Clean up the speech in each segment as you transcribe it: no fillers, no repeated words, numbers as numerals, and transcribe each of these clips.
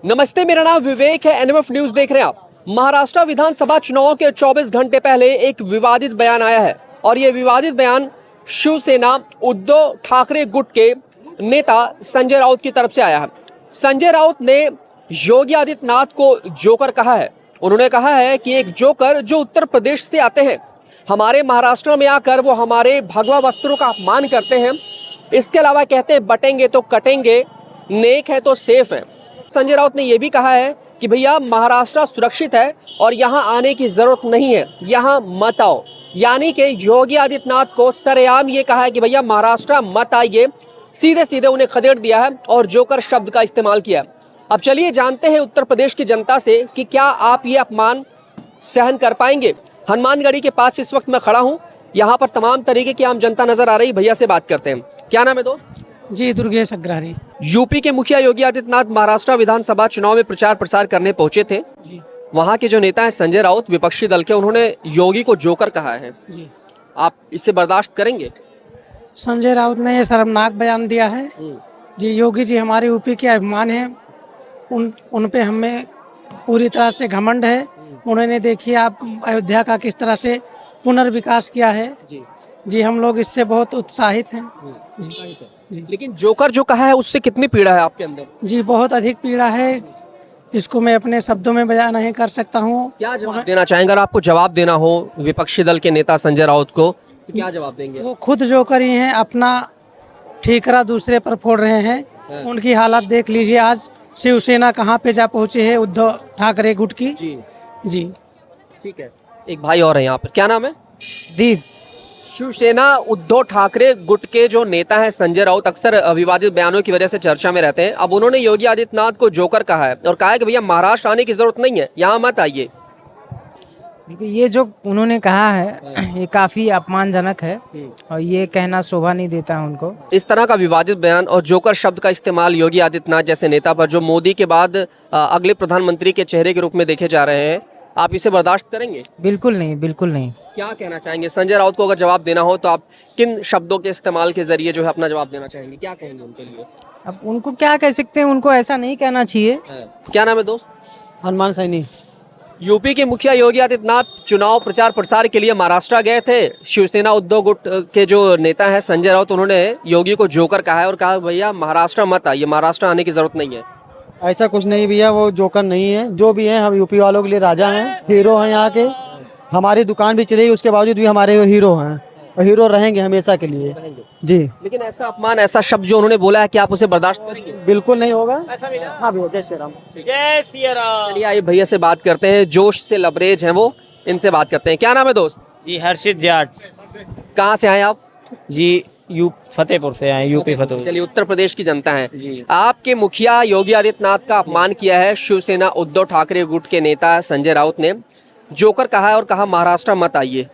नमस्ते, मेरा नाम विवेक है। एनएमएफ न्यूज देख रहे हैं आप। महाराष्ट्र विधानसभा चुनाव के 24 घंटे पहले एक विवादित बयान आया है और ये विवादित बयान शिवसेना उद्धव ठाकरे गुट के नेता संजय राउत की तरफ से आया है। संजय राउत ने योगी आदित्यनाथ को जोकर कहा है। उन्होंने कहा है कि एक जोकर जो उत्तर प्रदेश से आते हैं, हमारे महाराष्ट्र में आकर वो हमारे भगवा वस्त्रों का अपमान करते हैं। इसके अलावा कहते हैं बटेंगे तो कटेंगे, नेक है तो सेफ है। संजय राउत ने यह भी कहा है कि भैया महाराष्ट्र सुरक्षित है और यहाँ आने की जरूरत नहीं है, यहाँ मत आओ। यानी कि योगी आदित्यनाथ को सरेआम ये कहा है कि भैया महाराष्ट्र मत आइए, सीधे सीधे उन्हें खदेड़ दिया है और जोकर शब्द का इस्तेमाल किया। अब चलिए जानते हैं उत्तर प्रदेश की जनता से कि क्या आप ये अपमान सहन कर पाएंगे। हनुमानगढ़ी के पास इस वक्त मैं खड़ा हूँ, यहाँ पर तमाम तरीके की आम जनता नजर आ रही। भैया से बात करते हैं। क्या नाम है दोस्त? जी, दुर्गेश अग्रहारी। यूपी के मुखिया योगी आदित्यनाथ महाराष्ट्र विधानसभा चुनाव में प्रचार प्रसार करने पहुंचे थे। जी वहां के जो नेता हैं संजय राउत, विपक्षी दल के, उन्होंने योगी को जोकर कहा है। जी, आप इसे बर्दाश्त करेंगे? संजय राउत ने ये शर्मनाक बयान दिया है। जी, योगी जी हमारे यूपी के अभिमान हैं। उन पे हमें पूरी तरह से घमंड है। उन्होंने देखिए आप अयोध्या का किस तरह से पुनर्विकास किया है। जी, हम लोग इससे बहुत उत्साहित हैं। जी, लेकिन जोकर जो कहा है उससे कितनी पीड़ा है आपके अंदर? जी, बहुत अधिक पीड़ा है। इसको मैं अपने शब्दों में बयान नहीं कर सकता हूँ। क्या जवाब देना चाहेंगे? अगर आपको जवाब देना हो विपक्षी दल के नेता संजय राउत को, तो क्या जवाब देंगे? वो खुद जोकर ही हैं, अपना ठीकरा दूसरे पर फोड़ रहे हैं। उनकी हालत देख लीजिए। आज शिवसेना कहाँ पे जा पहुंचे है उद्धव ठाकरे गुट की। जी, ठीक है। एक भाई और है यहाँ पर, क्या नाम है? दीप। शिवसेना उद्धव ठाकरे गुट के जो नेता हैं संजय राउत, अक्सर विवादित बयानों की वजह से चर्चा में रहते हैं। अब उन्होंने योगी आदित्यनाथ को जोकर कहा है और कहा है कि भैया महाराष्ट्र आने की जरूरत नहीं है, यहाँ मत आइए। ये जो उन्होंने कहा है ये काफ़ी अपमानजनक है और ये कहना शोभा नहीं देता है उनको। इस तरह का विवादित बयान और जोकर शब्द का इस्तेमाल योगी आदित्यनाथ जैसे नेता पर, जो मोदी के बाद अगले प्रधानमंत्री के चेहरे के रूप में देखे जा रहे हैं, आप इसे बर्दाश्त करेंगे? बिल्कुल नहीं, बिल्कुल नहीं। क्या कहना चाहेंगे संजय राउत को? अगर जवाब देना हो तो आप किन शब्दों के इस्तेमाल के जरिए जो है अपना जवाब देना चाहेंगे? क्या कहेंगे उनके लिए? अब उनको क्या कह सकते हैं, उनको ऐसा नहीं कहना चाहिए। क्या नाम है दोस्त? हनुमान सैनी। यूपी के मुखिया योगी आदित्यनाथ चुनाव प्रचार प्रसार के लिए महाराष्ट्र गए थे। शिवसेना उद्धव गुट के जो नेता हैं संजय राउत, उन्होंने योगी को जोकर कहा है और कहा भैया महाराष्ट्र मत आइए, महाराष्ट्र आने की जरूरत नहीं है। ऐसा कुछ नहीं भैया, वो जोकर नहीं है। जो भी हैं हम यूपी वालों के लिए राजा हैं, हीरो हैं यहाँ के। हमारी दुकान भी चलेगी, उसके बावजूद भी हमारे हीरो हैं और हीरो रहेंगे हमेशा के लिए। जी, लेकिन ऐसा अपमान, ऐसा शब्द जो उन्होंने बोला है, कि आप उसे बर्दाश्त करेंगे? बिल्कुल नहीं होगा। हाँ भैया, जय श्री राम। जय श्री राम। चलिए आइए भैया से बात करते हैं, जोश से लबरेज हैं वो, इनसे बात करते हैं। क्या नाम है दोस्त? जी, हर्षित जाट। कहाँ से आए आप? जी, फतेहपुर से आए, यूपी फतेहपुर। चलिए, उत्तर प्रदेश की जनता है। आपके मुखिया योगी आदित्यनाथ का अपमान किया है शिवसेना उद्धव ठाकरे गुट के नेता संजय राउत ने, जोकर कहा है और कहा महाराष्ट्र मत आइए।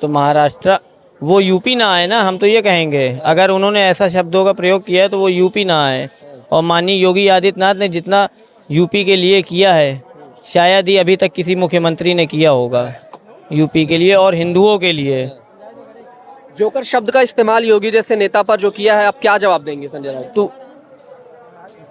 तो महाराष्ट्र, वो यूपी ना आए ना, हम तो ये कहेंगे। अगर उन्होंने ऐसा शब्दों का प्रयोग किया है तो वो यूपी ना आए। और माननीय योगी आदित्यनाथ ने जितना यूपी के लिए किया है, शायद ही अभी तक किसी मुख्यमंत्री ने किया होगा यूपी के लिए और हिंदुओं के लिए। जोकर शब्द का इस्तेमाल योगी जैसे नेता पर जो किया है, आप क्या जवाब देंगे संजय राउत? तो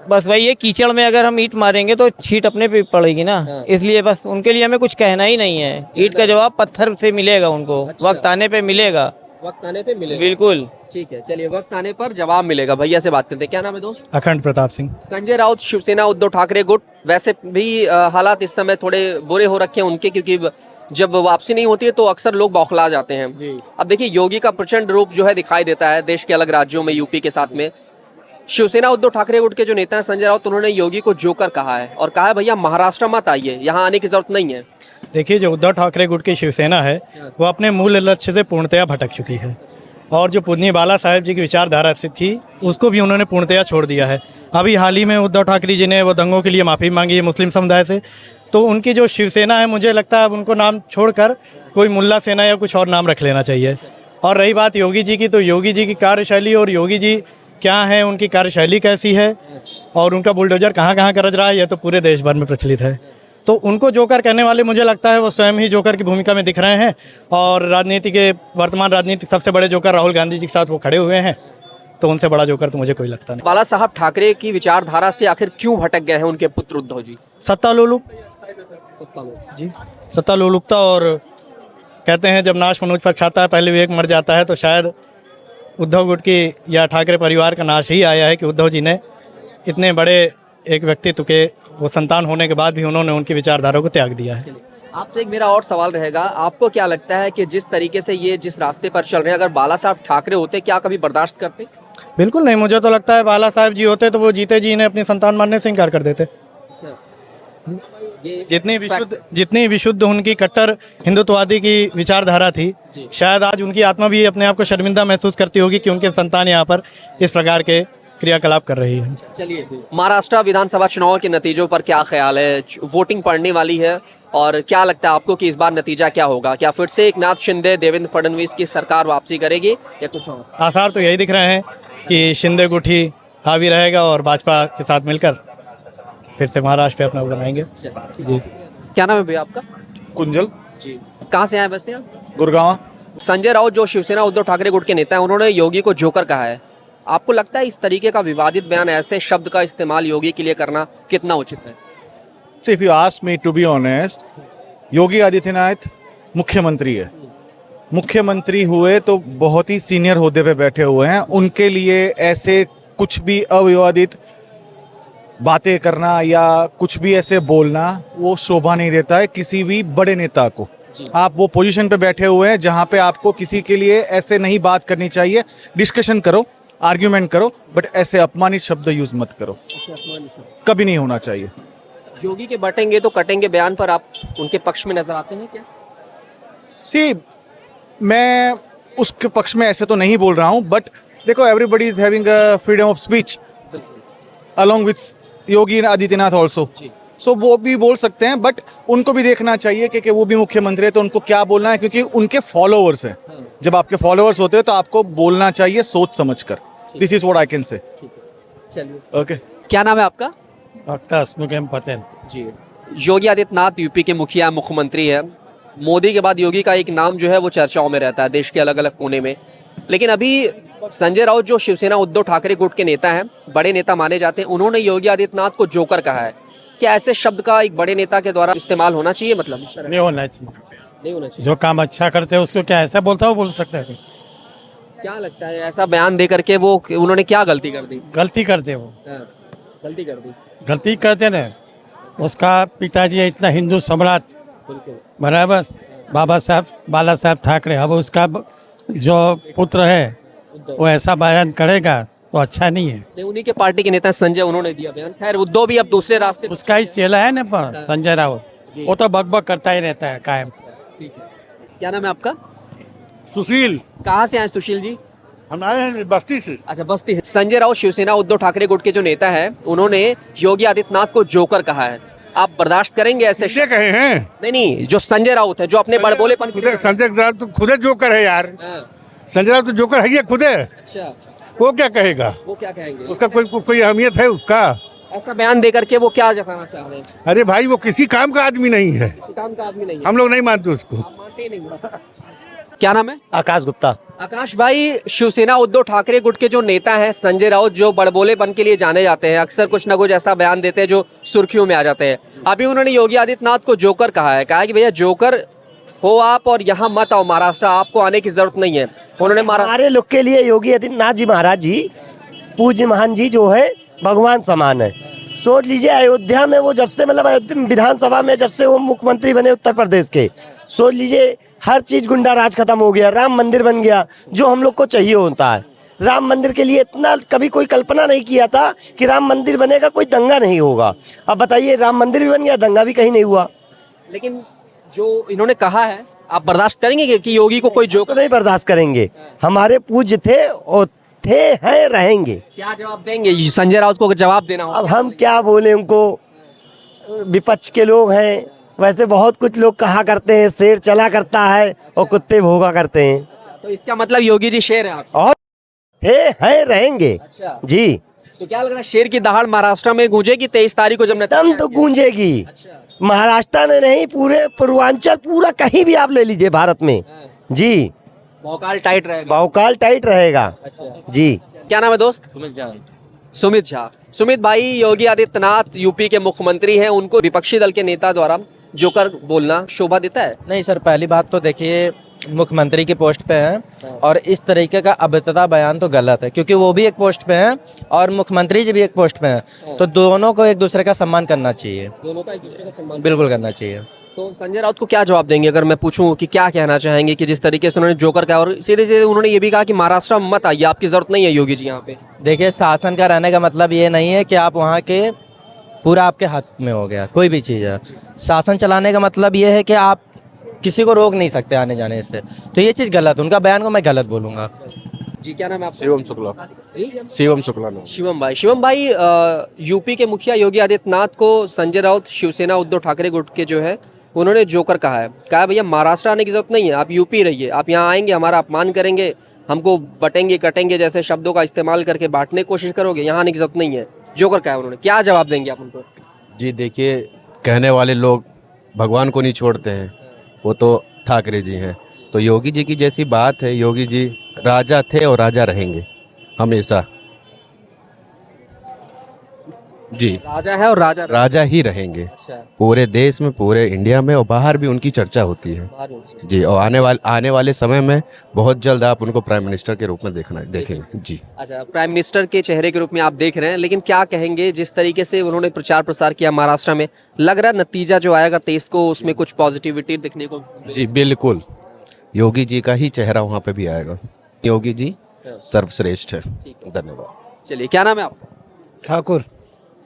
बस वही है, कीचड़ में अगर हम ईंट मारेंगे तो छींट अपने पे पड़ेगी ना। इसलिए बस उनके लिए हमें कुछ कहना ही नहीं है। ईंट का जवाब पत्थर से मिलेगा उनको। वक्त आने पे मिलेगा। वक्त आने पे मिलेगा। बिल्कुल, ठीक है। चलिए, वक्त आने पर जवाब मिलेगा। भैया से बात करते हैं। क्या नाम है दोस्त? अखंड प्रताप सिंह। संजय राउत, शिवसेना उद्धव ठाकरे गुट, वैसे भी हालात इस समय थोड़े बुरे हो रखे हैं उनके, क्योंकि जब वापसी नहीं होती है तो अक्सर लोग बौखला जाते हैं। अब देखिए, योगी का प्रचंड रूप जो है दिखाई देता है देश के अलग राज्यों में, यूपी के साथ में। शिवसेना उद्धव ठाकरे गुट के जो नेता हैं संजय राउत, उन्होंने योगी को जोकर कहा है और कहा है भैया महाराष्ट्र मत आइए, यहाँ आने की जरूरत नहीं है। देखिए, जो उद्धव ठाकरे गुट की शिवसेना है वो अपने मूल लक्ष्य से पूर्णतया भटक चुकी है और जो पूजनीय बाला साहेब जी की विचारधारा से थी उसको भी उन्होंने पूर्णतया छोड़ दिया है। अभी हाल ही में उद्धव ठाकरे जी ने वो दंगों के लिए माफ़ी मांगी है मुस्लिम समुदाय से। तो उनकी जो शिवसेना है, मुझे लगता है अब उनको नाम छोड़कर कोई मुल्ला सेना या कुछ और नाम रख लेना चाहिए। और रही बात योगी जी की, तो योगी जी की कार्यशैली और योगी जी क्या है, उनकी कार्यशैली कैसी है और उनका बुलडोजर कहाँ कहाँ गरज रहा है, यह तो पूरे देश भर में प्रचलित है। तो उनको जोकर कहने वाले, मुझे लगता है वो स्वयं ही जोकर की भूमिका में दिख रहे हैं और राजनीति के वर्तमान राजनीतिक सबसे बड़े जोकर राहुल गांधी जी के साथ वो खड़े हुए हैं। तो उनसे बड़ा जोकर तो मुझे कोई लगता नहीं। बाला साहब ठाकरे की विचारधारा से आखिर क्यों भटक गए हैं उनके पुत्र उद्धव जी? सत्ता लोलुप जी, सत्ता लोलुपता, और कहते हैं जब नाश मनोज पर छाता है पहले विवेक मर जाता है, तो शायद उद्धव गुट की या ठाकरे परिवार का नाश ही आया है कि उद्धव जी ने इतने बड़े एक व्यक्तित्व के वो संतान होने के बाद भी उन्होंने उनकी विचारधारा को त्याग दिया है। आपसे एक मेरा और सवाल रहेगा, आपको क्या लगता है कि जिस तरीके से ये जिस रास्ते पर चल रहे हैं, अगर बाला साहब ठाकरे होते क्या कभी बर्दाश्त करते? बिल्कुल नहीं, मुझे तो लगता है बाला साहब जी होते तो वो जीते जी इन्हें अपनी संतान मानने से इनकार कर देते। जितनी विशुद्ध उनकी कट्टर हिंदुत्ववादी की विचारधारा थी, शायद आज उनकी आत्मा भी अपने आप को शर्मिंदा महसूस करती होगी कि उनके संतान यहाँ पर इस प्रकार के क्रियाकलाप कर रही है। चलिए, महाराष्ट्र विधानसभा चुनाव के नतीजों पर क्या ख्याल है? वोटिंग पड़ने वाली है और क्या लगता है आपको कि इस बार नतीजा क्या होगा? क्या फिर से एकनाथ शिंदे देवेंद्र फडणवीस की सरकार वापसी करेगी या कुछ और? आसार तो यही दिख रहे हैं कि शिंदे गुट ही हावी रहेगा और भाजपा के साथ मिलकर फिर से महाराष्ट्र पे अपना बनाएंगे। जी, क्या नाम है भैया आपका? कुंजल, जी, कहाँ से आए वैसे आप? गुड़गांव। संजय राउत जो शिवसेना उद्धव ठाकरे गुट के नेता हैं, उन्होंने योगी को जोकर कहा है। आपको लगता है इस तरीके का विवादित बयान, ऐसे शब्द का इस्तेमाल योगी के लिए करना कितना उचित है? So if you ask me to be honest, Yogi Adityanath मुख्यमंत्री है। मुख्यमंत्री हुए तो बहुत ही सीनियर ओहदे पे बैठे हुए हैं, उनके लिए ऐसे कुछ भी अविवादित बातें करना या कुछ भी ऐसे बोलना वो शोभा नहीं देता है किसी भी बड़े नेता को। आप वो पोजीशन पे बैठे हुए हैं जहाँ पे आपको किसी के लिए ऐसे नहीं बात करनी चाहिए। डिस्कशन करो, आर्ग्यूमेंट करो, बट ऐसे अपमानित शब्द यूज मत करो, कभी नहीं होना चाहिए। योगी के बटेंगे तो कटेंगे बयान पर आप उनके पक्ष में नजर आते हैं क्या? सी, मैं उसके पक्ष में ऐसे तो नहीं बोल रहा हूँ, बट देखो everybody is having a freedom of speech along with Yogi Adityanath also. So वो भी बोल सकते हैं, बट उनको भी देखना चाहिए कि वो भी मुख्यमंत्री है तो उनको क्या बोलना है, क्योंकि उनके फॉलोअर्स हैं। जब आपके फॉलोअर्स होते हैं तो आपको बोलना चाहिए सोच समझकर। This is what I can say. चलिए, ओके। क्या नाम है आपका? डॉक्टर अस्मुकेम पटेल जी, योगी आदित्यनाथ यूपी के मुखिया मुख्यमंत्री है। मोदी के बाद योगी का एक नाम जो है वो चर्चाओं में रहता है देश के अलग अलग कोने में। लेकिन अभी संजय राउत जो शिवसेना उद्धव ठाकरे गुट के नेता हैं, बड़े नेता माने जाते हैं, उन्होंने योगी आदित्यनाथ को जोकर कहा है। क्या ऐसे शब्द का एक बड़े नेता के द्वारा इस्तेमाल होना चाहिए? मतलब इस तरह नहीं होना चाहिए। नहीं होना चाहिए। जो काम अच्छा करते हैं उसको क्या ऐसा बोलता हो बोल सकते हैं? क्या लगता है ऐसा बयान दे करके वो उन्होंने क्या गलती कर दी? गलती करते वो, गलती कर दी। गलती करते ना। उसका पिताजी है इतना हिंदू सम्राट, बराबर, बाला साहब ठाकरे। अब उसका जो पुत्र है वो ऐसा बयान करेगा तो अच्छा नहीं है। नहीं, उन्हीं के पार्टी के नेता संजय, उन्होंने दिया बयान। खैर, उद्धव भी अब दूसरे रास्ते। उसका ही चेला है ना पर संजय राउत, वो तो बकबक करता ही रहता है कायम। ठीक है। क्या नाम है आपका? सुशील। कहाँ से आए सुशील जी? हम आए हैं बस्ती से। अच्छा, बस्ती से। संजय राउत शिवसेना उद्धव ठाकरे गुट के जो नेता है, उन्होंने योगी आदित्यनाथ को जोकर कहा है। आप बर्दाश्त करेंगे ऐसे? कहे हैं? नहीं, जो संजय राउत है, जो अपने बड़बोलेपन संजय राउत तो खुद जोकर है यार। संजय राउत तो जोकर है खुद। अच्छा, वो क्या कहेगा? वो क्या कहेंगे? उसका कोई अहमियत है उसका? ऐसा बयान दे करके वो क्या जताना चाह रहे हैं? अरे भाई, वो किसी काम का आदमी नहीं है। किसी काम का आदमी नहीं है। हम लोग नहीं मानते उसको। आप मानते ही नहीं। क्या नाम है? आकाश गुप्ता। आकाश भाई, शिवसेना उद्धव ठाकरे गुट के जो नेता हैं संजय राउत, जो बड़बोलेपन के लिए जाने जाते हैं, अक्सर कुछ न कुछ ऐसा बयान देते हैं जो सुर्खियों में आ जाते हैं। अभी उन्होंने योगी आदित्यनाथ को जोकर कहा है। कहा कि भैया जोकर हो आप और यहाँ मत आओ, महाराष्ट्र आपको आने की जरूरत नहीं है। उन्होंने हमारे लोग के लिए योगी आदित्यनाथ जी महाराज जी, पूज्य महान जी जो है भगवान समान है। सोच लीजिए, अयोध्या में वो जब से मतलब विधानसभा में जब से वो मुख्यमंत्री बने उत्तर प्रदेश के, सोच लीजिए हर चीज गुंडा राज खत्म हो गया, राम मंदिर बन गया जो हम लोग को चाहिए होता है। राम मंदिर के लिए इतना कभी कोई कल्पना नहीं किया था कि राम मंदिर बनेगा, कोई दंगा नहीं होगा। अब बताइए, राम मंदिर भी बन गया, दंगा भी कहीं नहीं हुआ। लेकिन जो इन्होंने कहा है, आप बर्दाश्त करेंगे कि योगी को कोई जोकर? नहीं बर्दाश्त करेंगे। हमारे पूज्य थे और हैं, रहेंगे। क्या जवाब देंगे संजय राउत को? जवाब देना हो। अब हम क्या बोले उनको, विपक्ष के लोग हैं। वैसे बहुत कुछ लोग कहा करते हैं शेर चला करता है और कुत्ते भोगा करते हैं। तो इसका मतलब योगी जी शेर है आप? और हैं, रहेंगे। अच्छा जी। तो क्या लग रहा है, शेर की दहाड़ महाराष्ट्र में गूंजेगी 23 तारीख को जब दम तो गूंजेगी। अच्छा। महाराष्ट्र में नहीं, पूरे पूर्वांचल, पूरा कहीं भी आप ले लीजिए भारत में। जी। भौकाल टाइट रहेगा। भौकाल टाइट रहेगा। अच्छा, जी। क्या नाम है दोस्त? सुमित झा। सुमित भाई, योगी आदित्यनाथ यूपी के मुख्यमंत्री हैं, उनको विपक्षी दल के नेता द्वारा जोकर बोलना शोभा देता है? नहीं सर, पहली बात तो देखिए मुख्यमंत्री की पोस्ट पे हैं और इस तरीके का अभद्रता बयान तो गलत है, क्योंकि वो भी एक पोस्ट पे हैं और मुख्यमंत्री जी भी एक पोस्ट पे हैं, तो दोनों को एक दूसरे का सम्मान करना चाहिए। दोनों का एक दूसरे का सम्मान बिल्कुल करना चाहिए। तो संजय राउत को क्या जवाब देंगे अगर मैं पूछूं कि क्या कहना चाहेंगे कि जिस तरीके से उन्होंने जोकर कहा, और सीधे सीधे उन्होंने ये भी कहा कि महाराष्ट्र में मत आइए, आपकी जरूरत नहीं है योगी जी यहाँ पे। देखिए, शासन का रहने का मतलब ये नहीं है कि आप वहाँ के पूरा आपके हाथ में हो गया कोई भी चीज़ है। शासन चलाने का मतलब ये है कि आप किसी को रोक नहीं सकते आने जाने से, तो ये चीज़ गलत, उनका बयान को मैं गलत बोलूँगा। जी, क्या नाम है आपका? शिवम शुक्ला। जी, शिवम शुक्ला नाम। शिवम भाई, यूपी के मुखिया योगी आदित्यनाथ को संजय राउत, शिवसेना, उद्धव ठाकरे गुट के जो है उन्होंने जोकर कहा है। कहा भैया महाराष्ट्र आने की जरूरत नहीं है, आप यूपी रहिए, आप यहाँ आएंगे हमारा अपमान करेंगे, हमको बटेंगे कटेंगे जैसे शब्दों का इस्तेमाल करके बांटने की कोशिश करोगे, यहाँ आने की जरूरत नहीं है। जोकर कहा है उन्होंने, क्या जवाब देंगे आप उनको? जी देखिए, कहने वाले लोग भगवान को नहीं छोड़ते हैं, वो तो ठाकरे जी हैं। तो योगी जी की जैसी बात है, योगी जी राजा थे और राजा रहेंगे हमेशा। जी, राजा है और राजा ही रहेंगे अच्छा, पूरे देश में, पूरे इंडिया में और बाहर भी उनकी चर्चा होती है। जी, और आने वाले समय में बहुत जल्द आप उनको प्राइम मिनिस्टर के रूप में देखेंगे। जी। अच्छा, प्राइम मिनिस्टर के चेहरे के रूप में आप देख रहे हैं, लेकिन क्या कहेंगे जिस तरीके से उन्होंने प्रचार प्रसार किया महाराष्ट्र में, लग रहा है नतीजा जो आएगा 23 को उसमें कुछ पॉजिटिविटी देखने को? जी बिल्कुल, योगी जी का ही चेहरा वहाँ पे भी आएगा। योगी जी सर्वश्रेष्ठ है। धन्यवाद। चलिए, क्या नाम है आपका?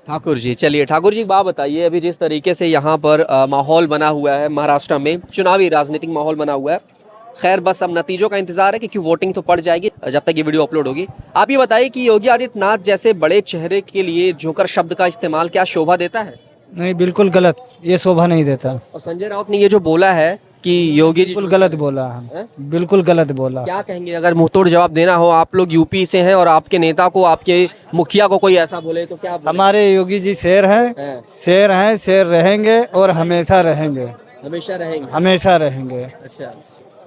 ठाकुर जी। चलिए ठाकुर जी, एक बात बताइए, अभी जिस तरीके से यहाँ पर माहौल बना हुआ है महाराष्ट्र में, चुनावी राजनीतिक माहौल बना हुआ है, खैर बस अब नतीजों का इंतजार है क्योंकि वोटिंग तो पड़ जाएगी जब तक ये वीडियो अपलोड होगी। आप ये बताइए कि योगी आदित्यनाथ जैसे बड़े चेहरे के लिए जोकर शब्द का इस्तेमाल क्या शोभा देता है? नहीं, बिल्कुल गलत, ये शोभा नहीं देता। और संजय राउत ने ये जो बोला है कि योगी जी बिल्कुल गलत बोला है, बिल्कुल गलत बोला। क्या कहेंगे अगर मुंहतोड़ जवाब देना हो? आप लोग यूपी से हैं और आपके नेता को, आपके मुखिया को कोई ऐसा बोले तो क्या बोले? हमारे योगी जी शेर हैं, शेर हैं, शेर रहेंगे और हमेशा रहेंगे, हमेशा रहेंगे, हमेशा रहेंगे। अच्छा,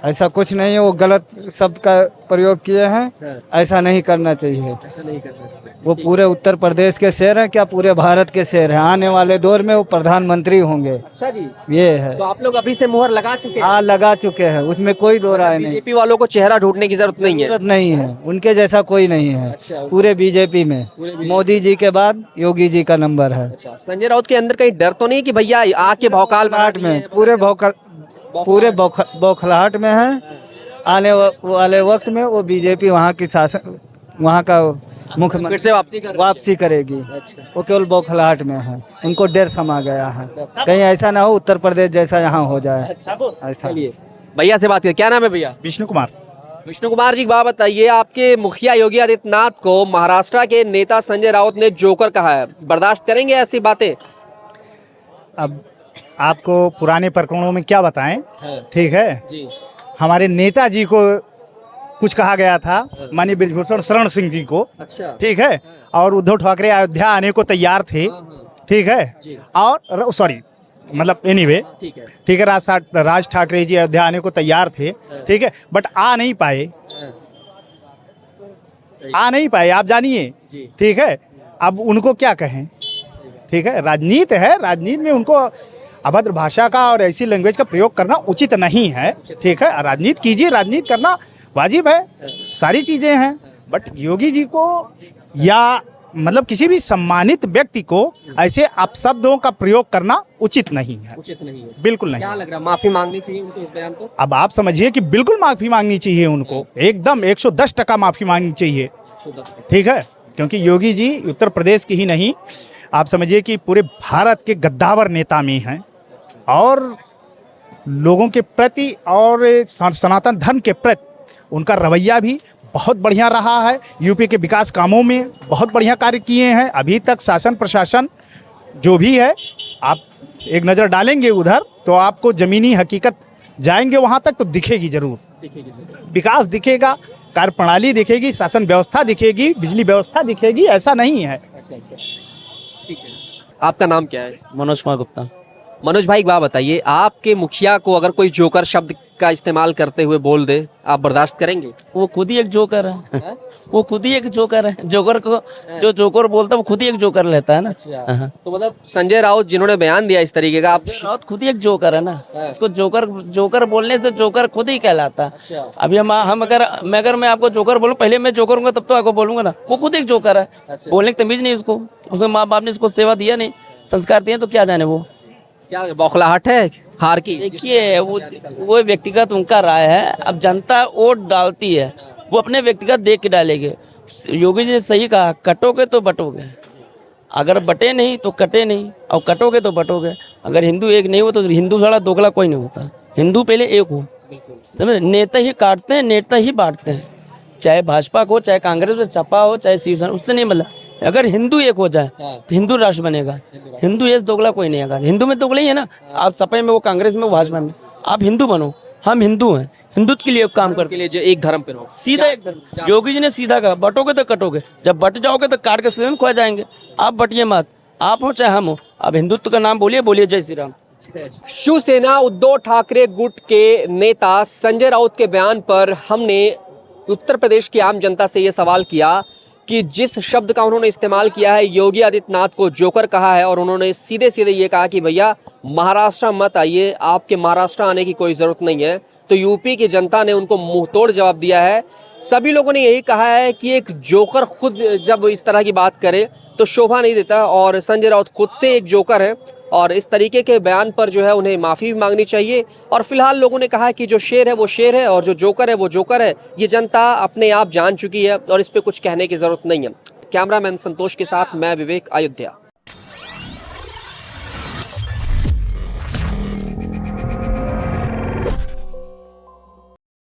ऐसा कुछ नहीं है, वो गलत शब्द का प्रयोग किए हैं, ऐसा नहीं करना चाहिए। ऐसा नहीं करना चाहिए। वो पूरे उत्तर प्रदेश के शेर हैं, क्या पूरे भारत के शेर हैं। आने वाले दौर में वो प्रधानमंत्री होंगे। अच्छा जी, ये है। तो आप लोग अभी से मुहर लगा चुके हैं? हाँ, लगा चुके हैं, उसमें कोई दो राय नहीं। बीजेपी वालों को चेहरा ढूंढने की जरूरत नहीं है? जरूरत नहीं है, उनके जैसा कोई नहीं है। अच्छा, पूरे बीजेपी में मोदी जी के बाद योगी जी का नंबर है। अच्छा, संजय राउत के अंदर कहीं डर तो नहीं कि भैया आके भौकाल बौखलाहट में, पूरे बौखलाहट में है। आने वाले वक्त में वो बीजेपी वहाँ की शासन, वहाँ का मुख्यमंत्री फिर से वापसी करेगी। वो केवल बौखलाहट में है, उनको डर समा गया है, कहीं ऐसा ना हो उत्तर प्रदेश जैसा यहाँ हो जाए। ऐसा। चलिए भैया से बात करें, क्या नाम है भैया? विष्णु कुमार। विष्णु कुमार जी, एक बात बताइए, आपके मुखिया योगी आदित्यनाथ को महाराष्ट्र के नेता संजय राउत ने जोकर कहा है, बर्दाश्त करेंगे ऐसी बातें? अब आपको पुराने प्रकरणों में क्या बताएं, ठीक है जी। हमारे नेताजी को कुछ कहा गया था, माननीय ब्रिजभूषण शरण सिंह जी को, अच्छा, ठीक है, और उद्धव ठाकरे अयोध्या आने को तैयार थे, ठीक है, और सॉरी मतलब एनीवे, ठीक है, राज ठाकरे जी अयोध्या आने को तैयार थे, ठीक है, बट आ नहीं पाए, आप जानिए, ठीक है। अब उनको क्या कहें, ठीक है, राजनीति है, राजनीति में उनको अभद्र भाषा का और ऐसी लैंग्वेज का प्रयोग करना उचित नहीं है, ठीक है। राजनीति कीजिए, राजनीति करना वाजिब है, सारी चीज़ें हैं, बट योगी जी को या मतलब किसी भी सम्मानित व्यक्ति को ऐसे अपशब्दों का प्रयोग करना उचित नहीं है, उचित नहीं है, बिल्कुल नहीं। क्या लग रहा है, माफी मांगनी चाहिए उनको इस बयान को? अब आप समझिए कि बिल्कुल माफ़ी मांगनी चाहिए उनको, एकदम 110% माफ़ी मांगनी चाहिए, ठीक है, क्योंकि योगी जी उत्तर प्रदेश की ही नहीं, आप समझिए कि पूरे भारत के गद्दावर नेता में हैं और लोगों के प्रति और सनातन धर्म के प्रति उनका रवैया भी बहुत बढ़िया रहा है। यूपी के विकास कामों में बहुत बढ़िया कार्य किए हैं। अभी तक शासन प्रशासन जो भी है, आप एक नज़र डालेंगे उधर तो आपको ज़मीनी हकीकत जाएंगे वहाँ तक तो दिखेगी ज़रूर, विकास दिखेगा, कार्य प्रणाली दिखेगी, शासन व्यवस्था दिखेगी, बिजली व्यवस्था दिखेगी, ऐसा नहीं है। ठीक है। आपका नाम क्या है? मनोज कुमार गुप्ता। मनोज भाई एक बात बताइए, आपके मुखिया को अगर कोई जोकर शब्द का इस्तेमाल करते हुए बोल दे, आप बर्दाश्त करेंगे? वो खुद ही एक जोकर है वो खुद ही एक जोकर है। जोकर को जो जोकर बोलता है वो खुद ही एक जोकर लेता है ना। हाँ। तो मतलब संजय राउत जिन्होंने बयान दिया इस तरीके का, आप राउत खुद ही एक जोकर है ना। उसको जोकर जोकर बोलने से जोकर खुद ही कहलाता है। अभी हम अगर मैं आपको जोकर बोलूं, पहले मैं जोकर हूँ तब तो आपको बोलूंगा ना। वो खुद एक जोकर है, बोलने की तमीज नहीं उसको, उसके माँ बाप ने उसको सेवा दिया नहीं, संस्कार दिए, तो क्या जाने वो क्या बौखलाहट है हार की? देखिए वो व्यक्तिगत उनका राय है। अब जनता वोट डालती है, वो अपने व्यक्तिगत देख के डालेंगे। योगी जी ने सही कहा, कटोगे तो बटोगे, अगर बटे नहीं तो कटे नहीं, और कटोगे तो बटोगे। अगर हिंदू एक नहीं हो तो हिंदू सारा दोगला कोई नहीं होता। हिंदू पहले एक हो, समझे? नेता ही काटते हैं, नेता ही बांटते हैं, चाहे भाजपा को, चाहे कांग्रेस हो, सपा हो, चाहे शिवसेना, उससे नहीं मतलब। अगर हिंदू एक हो जाए तो हिंदू राष्ट्र बनेगा। हिंदू ये दोगला कोई नहीं। अगर हिंदू में दोगला ही है ना, आप सपा में, वो कांग्रेस में, वो भाजपा में, आप हिंदू बनो। हम हिंदू हैं, हिंदुत्व के लिए काम करते के लिए जो एक धर्म पे रहो, सीधा एक धर्म। योगी जी ने सीधा कहा, बटोगे तो कटोगे, जब बट जाओगे तो काट के स्वयं खो जाएंगे। आप बटिए मत, आप हो चाहे हम हो। अब हिंदुत्व का नाम बोलिए, बोलिए जय श्री राम। शिवसेना उद्धव ठाकरे गुट के नेता संजय राउत के बयान पर हमने उत्तर प्रदेश की आम जनता से ये सवाल किया कि जिस शब्द का उन्होंने इस्तेमाल किया है, योगी आदित्यनाथ को जोकर कहा है, और उन्होंने सीधे सीधे ये कहा कि भैया महाराष्ट्र मत आइए, आपके महाराष्ट्र आने की कोई ज़रूरत नहीं है। तो यूपी की जनता ने उनको मुंह तोड़ जवाब दिया है। सभी लोगों ने यही कहा है कि एक जोकर खुद जब इस तरह की बात करे तो शोभा नहीं देता, और संजय राउत खुद से एक जोकर है, और इस तरीके के बयान पर जो है उन्हें माफ़ी भी मांगनी चाहिए। और फिलहाल लोगों ने कहा कि जो शेर है वो शेर है, और जो जोकर है वो जोकर है। ये जनता अपने आप जान चुकी है और इस पर कुछ कहने की ज़रूरत नहीं है। कैमरामैन संतोष के साथ मैं विवेक, अयोध्या।